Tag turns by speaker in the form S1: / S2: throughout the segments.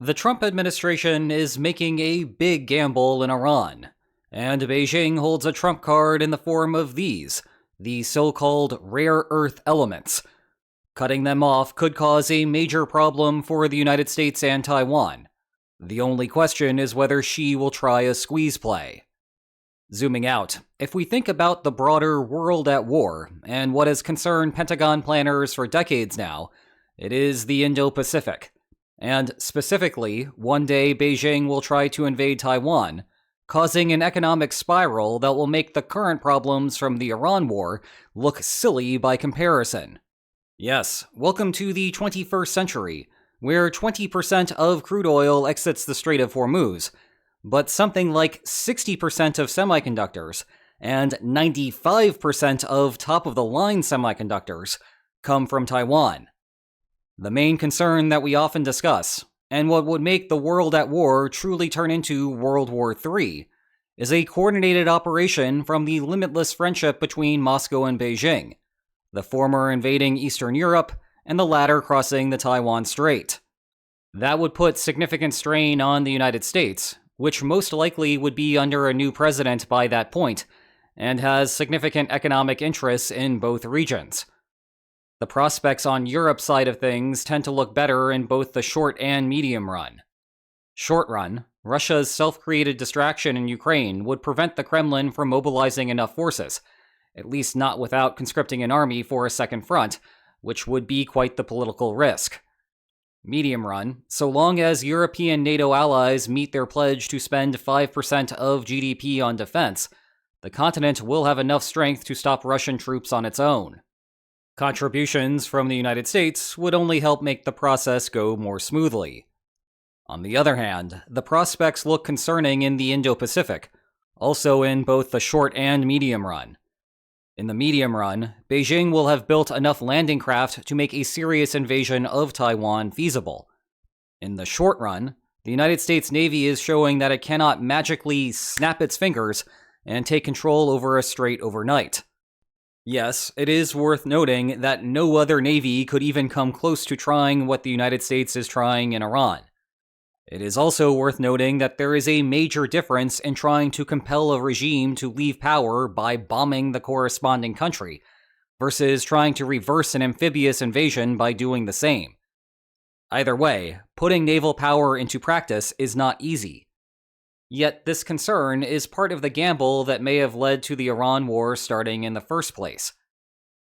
S1: The Trump administration is making a big gamble in Iran, and Beijing holds a trump card in the form of the so-called rare earth elements. Cutting them off could cause a major problem for the United States and Taiwan. The only question is whether Xi will try a squeeze play. Zooming out, if we think about the broader world at war and what has concerned Pentagon planners for decades now, it is the Indo Pacific. And specifically, one day Beijing will try to invade Taiwan, causing an economic spiral that will make the current problems from the Iran war look silly by comparison. Yes, welcome to the 21st century, where 20% of crude oil exits the Strait of Hormuz, but something like 60% of semiconductors and 95% of top-of-the-line semiconductors come from Taiwan. The main concern that we often discuss, and what would make the world at war truly turn into World War III, is a coordinated operation from the limitless friendship between Moscow and Beijing, the former invading Eastern Europe and the latter crossing the Taiwan Strait. That would put significant strain on the United States, which most likely would be under a new president by that point, and has significant economic interests in both regions. The prospects on Europe's side of things tend to look better in both the short and medium run. Short run, Russia's self-created distraction in Ukraine would prevent the Kremlin from mobilizing enough forces, at least not without conscripting an army for a second front, which would be quite the political risk. Medium run, so long as European NATO allies meet their pledge to spend 5% of GDP on defense, the continent will have enough strength to stop Russian troops on its own. Contributions from the United States would only help make the process go more smoothly. On the other hand, the prospects look concerning in the Indo-Pacific, also in both the short and medium run. In the medium run, Beijing will have built enough landing craft to make a serious invasion of Taiwan feasible. In the short run, the United States Navy is showing that it cannot magically snap its fingers and take control over a strait overnight. Yes, it is worth noting that no other navy could even come close to trying what the United States is trying in Iran. It is also worth noting that there is a major difference in trying to compel a regime to leave power by bombing the corresponding country, versus trying to reverse an amphibious invasion by doing the same. Either way, putting naval power into practice is not easy. Yet this concern is part of the gamble that may have led to the Iran war starting in the first place.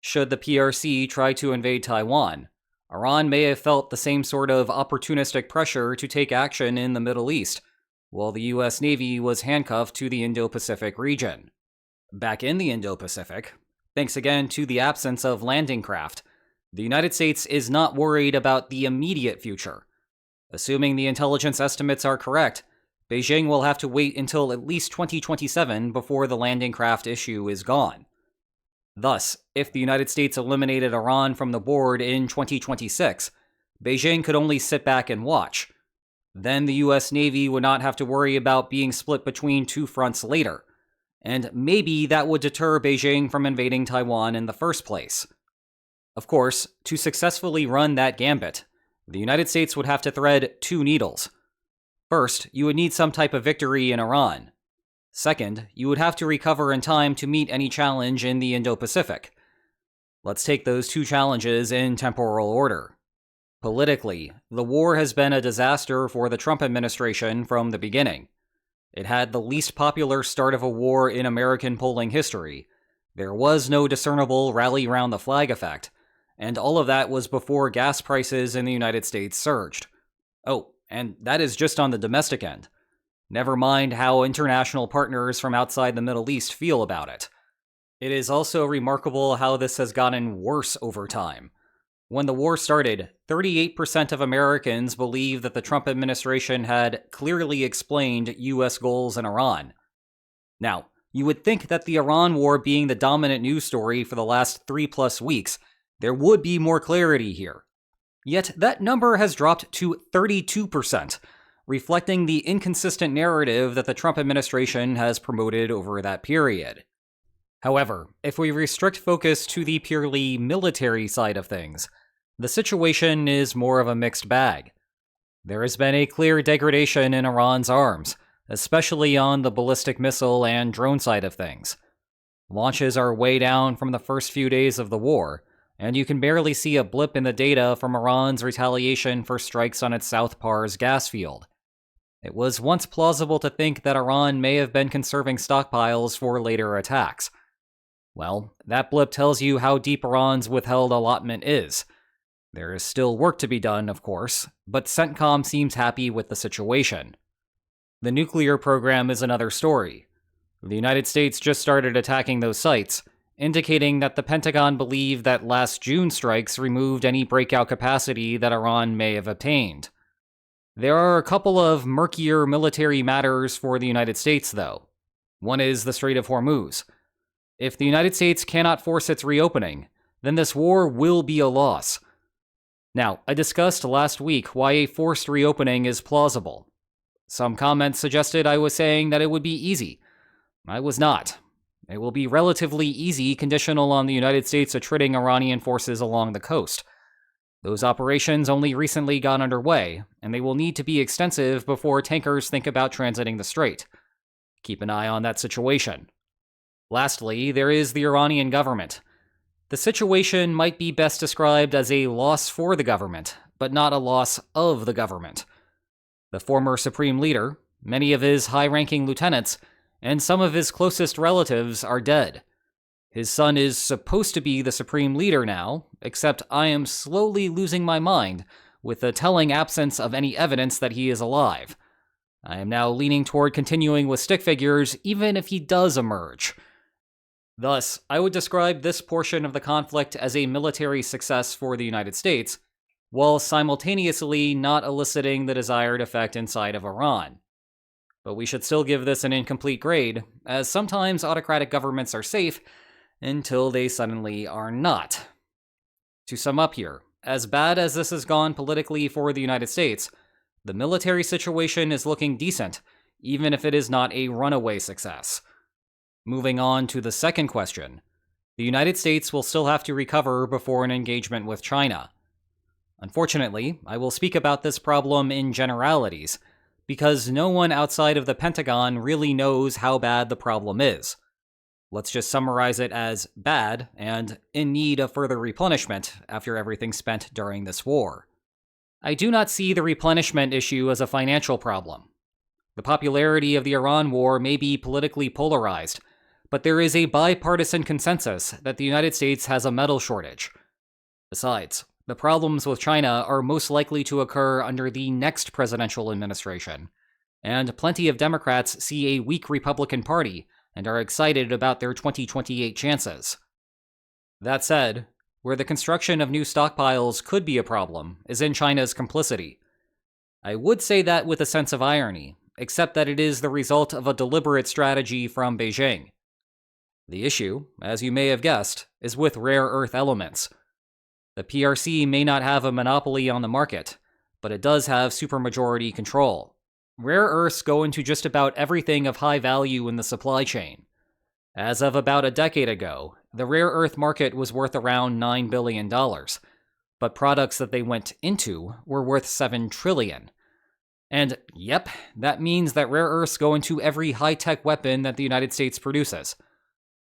S1: Should the PRC try to invade Taiwan, Iran may have felt the same sort of opportunistic pressure to take action in the Middle East, while the US Navy was handcuffed to the Indo-Pacific region. Back in the Indo-Pacific, thanks again to the absence of landing craft, the United States is not worried about the immediate future. Assuming the intelligence estimates are correct, Beijing will have to wait until at least 2027 before the landing craft issue is gone. Thus, if the United States eliminated Iran from the board in 2026, Beijing could only sit back and watch. Then the US Navy would not have to worry about being split between two fronts later, and maybe that would deter Beijing from invading Taiwan in the first place. Of course, to successfully run that gambit, the United States would have to thread two needles. First, you would need some type of victory in Iran. Second, you would have to recover in time to meet any challenge in the Indo-Pacific. Let's take those two challenges in temporal order. Politically, the war has been a disaster for the Trump administration from the beginning. It had the least popular start of a war in American polling history. There was no discernible rally round the flag effect, and all of that was before gas prices in the United States surged. Oh, and that is just on the domestic end. Never mind how international partners from outside the Middle East feel about it. It is also remarkable how this has gotten worse over time. When the war started, 38% of Americans believed that the Trump administration had clearly explained U.S. goals in Iran. Now, you would think that the Iran war being the dominant news story for the last 3+ weeks, there would be more clarity here. Yet that number has dropped to 32%, reflecting the inconsistent narrative that the Trump administration has promoted over that period. However, if we restrict focus to the purely military side of things, the situation is more of a mixed bag. There has been a clear degradation in Iran's arms, especially on the ballistic missile and drone side of things. Launches are way down from the first few days of the war, and you can barely see a blip in the data from Iran's retaliation for strikes on its South Pars gas field. It was once plausible to think that Iran may have been conserving stockpiles for later attacks. Well, that blip tells you how deep Iran's withheld allotment is. There is still work to be done, of course, but CENTCOM seems happy with the situation. The nuclear program is another story. The United States just started attacking those sites, indicating that the Pentagon believed that last June strikes removed any breakout capacity that Iran may have obtained. There are a couple of murkier military matters for the United States, though. One is the Strait of Hormuz. If the United States cannot force its reopening, then this war will be a loss. Now, I discussed last week why a forced reopening is plausible. Some comments suggested I was saying that it would be easy. I was not. It will be relatively easy, conditional on the United States attriting Iranian forces along the coast. Those operations only recently got underway, and they will need to be extensive before tankers think about transiting the strait. Keep an eye on that situation. Lastly, there is the Iranian government. The situation might be best described as a loss for the government, but not a loss of the government. The former supreme leader, many of his high-ranking lieutenants, and some of his closest relatives are dead. His son is supposed to be the supreme leader now, except I am slowly losing my mind with the telling absence of any evidence that he is alive. I am now leaning toward continuing with stick figures even if he does emerge. Thus, I would describe this portion of the conflict as a military success for the United States, while simultaneously not eliciting the desired effect inside of Iran. But we should still give this an incomplete grade, as sometimes autocratic governments are safe until they suddenly are not. To sum up here, as bad as this has gone politically for the United States, the military situation is looking decent, even if it is not a runaway success. Moving on to the second question, the United States will still have to recover before an engagement with China. Unfortunately, I will speak about this problem in generalities, because no one outside of the Pentagon really knows how bad the problem is. Let's just summarize it as bad and in need of further replenishment after everything spent during this war. I do not see the replenishment issue as a financial problem. The popularity of the Iran war may be politically polarized, but there is a bipartisan consensus that the United States has a metal shortage. Besides, the problems with China are most likely to occur under the next presidential administration, and plenty of Democrats see a weak Republican Party and are excited about their 2028 chances. That said, where the construction of new stockpiles could be a problem is in China's complicity. I would say that with a sense of irony, except that it is the result of a deliberate strategy from Beijing. The issue, as you may have guessed, is with rare earth elements. The PRC may not have a monopoly on the market, but it does have supermajority control. Rare earths go into just about everything of high value in the supply chain. As of about a decade ago, the rare earth market was worth around $9 billion, but products that they went into were worth $7 trillion. And yep, that means that rare earths go into every high-tech weapon that the United States produces.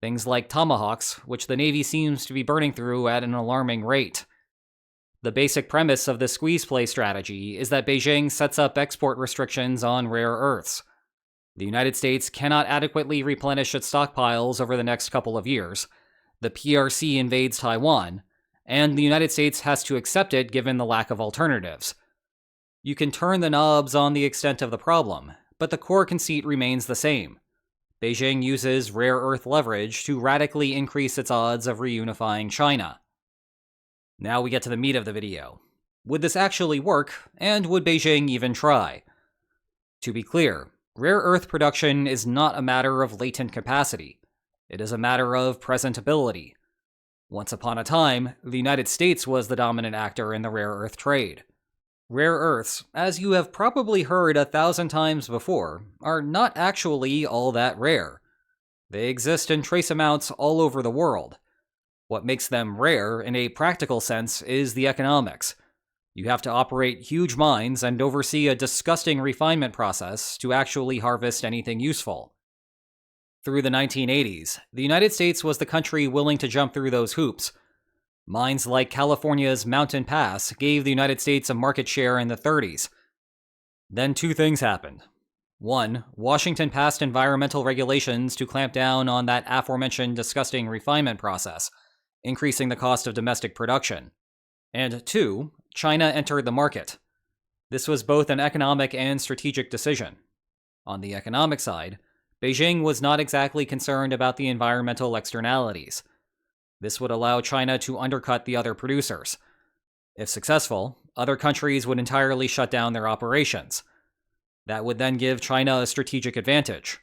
S1: Things like tomahawks, which the Navy seems to be burning through at an alarming rate. The basic premise of the squeeze play strategy is that Beijing sets up export restrictions on rare earths. The United States cannot adequately replenish its stockpiles over the next couple of years. The PRC invades Taiwan, and the United States has to accept it given the lack of alternatives. You can turn the knobs on the extent of the problem, but the core conceit remains the same. Beijing uses rare earth leverage to radically increase its odds of reunifying China. Now we get to the meat of the video. Would this actually work, and would Beijing even try? To be clear, rare earth production is not a matter of latent capacity. It is a matter of presentability. Once upon a time, the United States was the dominant actor in the rare earth trade. Rare earths, as you have probably heard 1,000 times before, are not actually all that rare. They exist in trace amounts all over the world. What makes them rare, in a practical sense, is the economics. You have to operate huge mines and oversee a disgusting refinement process to actually harvest anything useful. Through the 1980s, the United States was the country willing to jump through those hoops. Mines like California's Mountain Pass gave the United States a market share in the 30s. Then two things happened. One, Washington passed environmental regulations to clamp down on that aforementioned disgusting refinement process, increasing the cost of domestic production. And two, China entered the market. This was both an economic and strategic decision. On the economic side, Beijing was not exactly concerned about the environmental externalities. This would allow China to undercut the other producers. If successful, other countries would entirely shut down their operations. That would then give China a strategic advantage.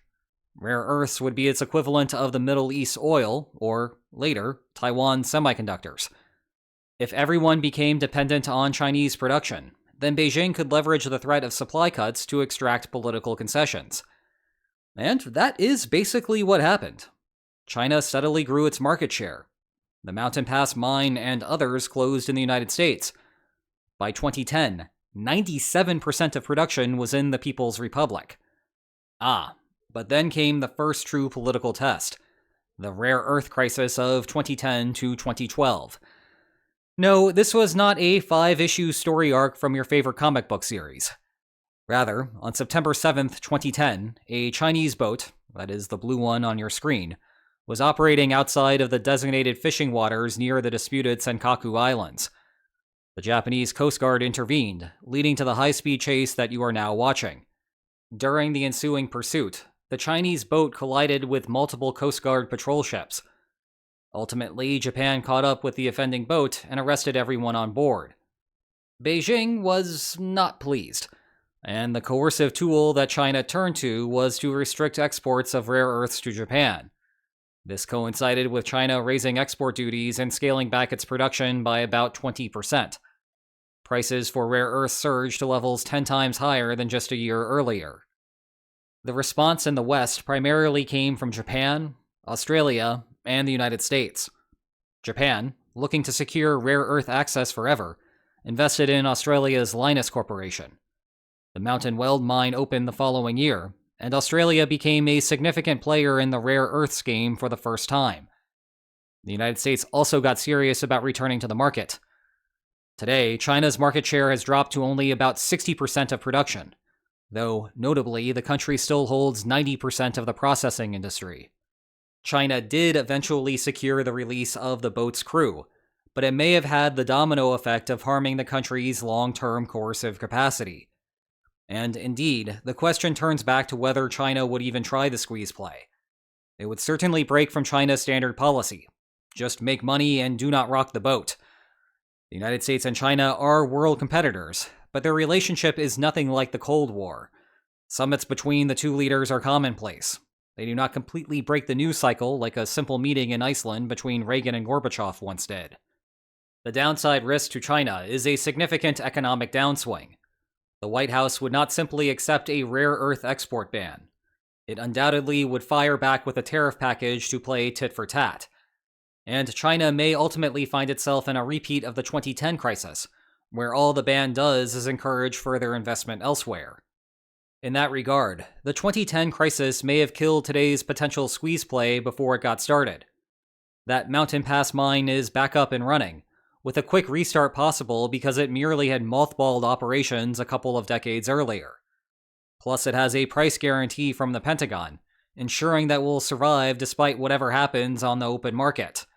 S1: Rare earths would be its equivalent of the Middle East oil, or, later, Taiwan semiconductors. If everyone became dependent on Chinese production, then Beijing could leverage the threat of supply cuts to extract political concessions. And that is basically what happened. China steadily grew its market share. The Mountain Pass mine and others closed in the United States. By 2010, 97% of production was in the People's Republic. But then came the first true political test, the rare earth crisis of 2010 to 2012. No, this was not a 5-issue story arc from your favorite comic book series. Rather, on September 7th, 2010, a Chinese boat, that is the blue one on your screen, was operating outside of the designated fishing waters near the disputed Senkaku Islands. The Japanese Coast Guard intervened, leading to the high-speed chase that you are now watching. During the ensuing pursuit, the Chinese boat collided with multiple Coast Guard patrol ships. Ultimately, Japan caught up with the offending boat and arrested everyone on board. Beijing was not pleased, and the coercive tool that China turned to was to restrict exports of rare earths to Japan. This coincided with China raising export duties and scaling back its production by about 20%. Prices for rare earths surged to levels 10 times higher than just a year earlier. The response in the West primarily came from Japan, Australia, and the United States. Japan, looking to secure rare earth access forever, invested in Australia's Lynas Corporation. The Mountain Weld mine opened the following year, and Australia became a significant player in the rare earths game for the first time. The United States also got serious about returning to the market. Today, China's market share has dropped to only about 60% of production, though, notably, the country still holds 90% of the processing industry. China did eventually secure the release of the boat's crew, but it may have had the domino effect of harming the country's long-term coercive capacity. And indeed, the question turns back to whether China would even try the squeeze play. It would certainly break from China's standard policy. Just make money and do not rock the boat. The United States and China are world competitors, but their relationship is nothing like the Cold War. Summits between the two leaders are commonplace. They do not completely break the news cycle like a simple meeting in Iceland between Reagan and Gorbachev once did. The downside risk to China is a significant economic downswing. The White House would not simply accept a rare earth export ban. It undoubtedly would fire back with a tariff package to play tit for tat. And China may ultimately find itself in a repeat of the 2010 crisis, where all the ban does is encourage further investment elsewhere. In that regard, the 2010 crisis may have killed today's potential squeeze play before it got started. That Mountain Pass mine is back up and running, with a quick restart possible because it merely had mothballed operations a couple of decades earlier. Plus, it has a price guarantee from the Pentagon, ensuring that we'll survive despite whatever happens on the open market.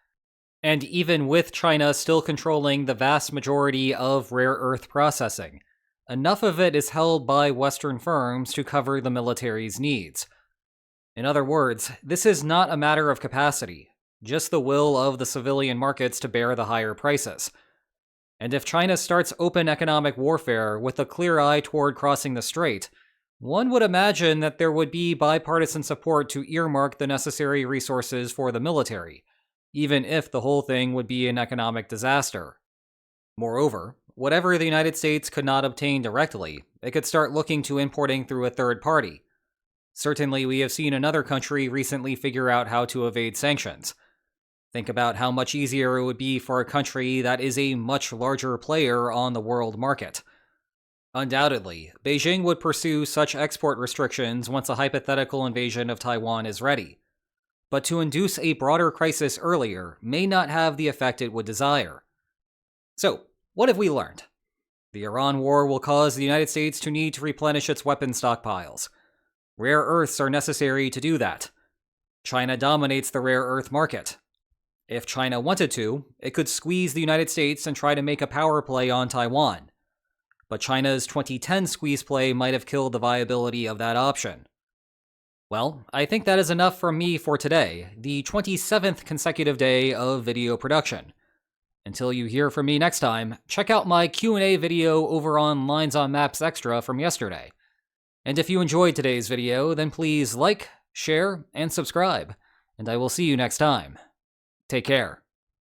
S1: And even with China still controlling the vast majority of rare earth processing, enough of it is held by Western firms to cover the military's needs. In other words, this is not a matter of capacity, just the will of the civilian markets to bear the higher prices. And if China starts open economic warfare with a clear eye toward crossing the strait, one would imagine that there would be bipartisan support to earmark the necessary resources for the military, even if the whole thing would be an economic disaster. Moreover, whatever the United States could not obtain directly, it could start looking to importing through a third party. Certainly, we have seen another country recently figure out how to evade sanctions. Think about how much easier it would be for a country that is a much larger player on the world market. Undoubtedly, Beijing would pursue such export restrictions once a hypothetical invasion of Taiwan is ready. But to induce a broader crisis earlier may not have the effect it would desire. So, what have we learned? The Iran war will cause the United States to need to replenish its weapon stockpiles. Rare earths are necessary to do that. China dominates the rare earth market. If China wanted to, it could squeeze the United States and try to make a power play on Taiwan. But China's 2010 squeeze play might have killed the viability of that option. Well, I think that is enough from me for today, the 27th consecutive day of video production. Until you hear from me next time, check out my Q&A video over on Lines on Maps Extra from yesterday. And if you enjoyed today's video, then please like, share, and subscribe, and I will see you next time. Take care.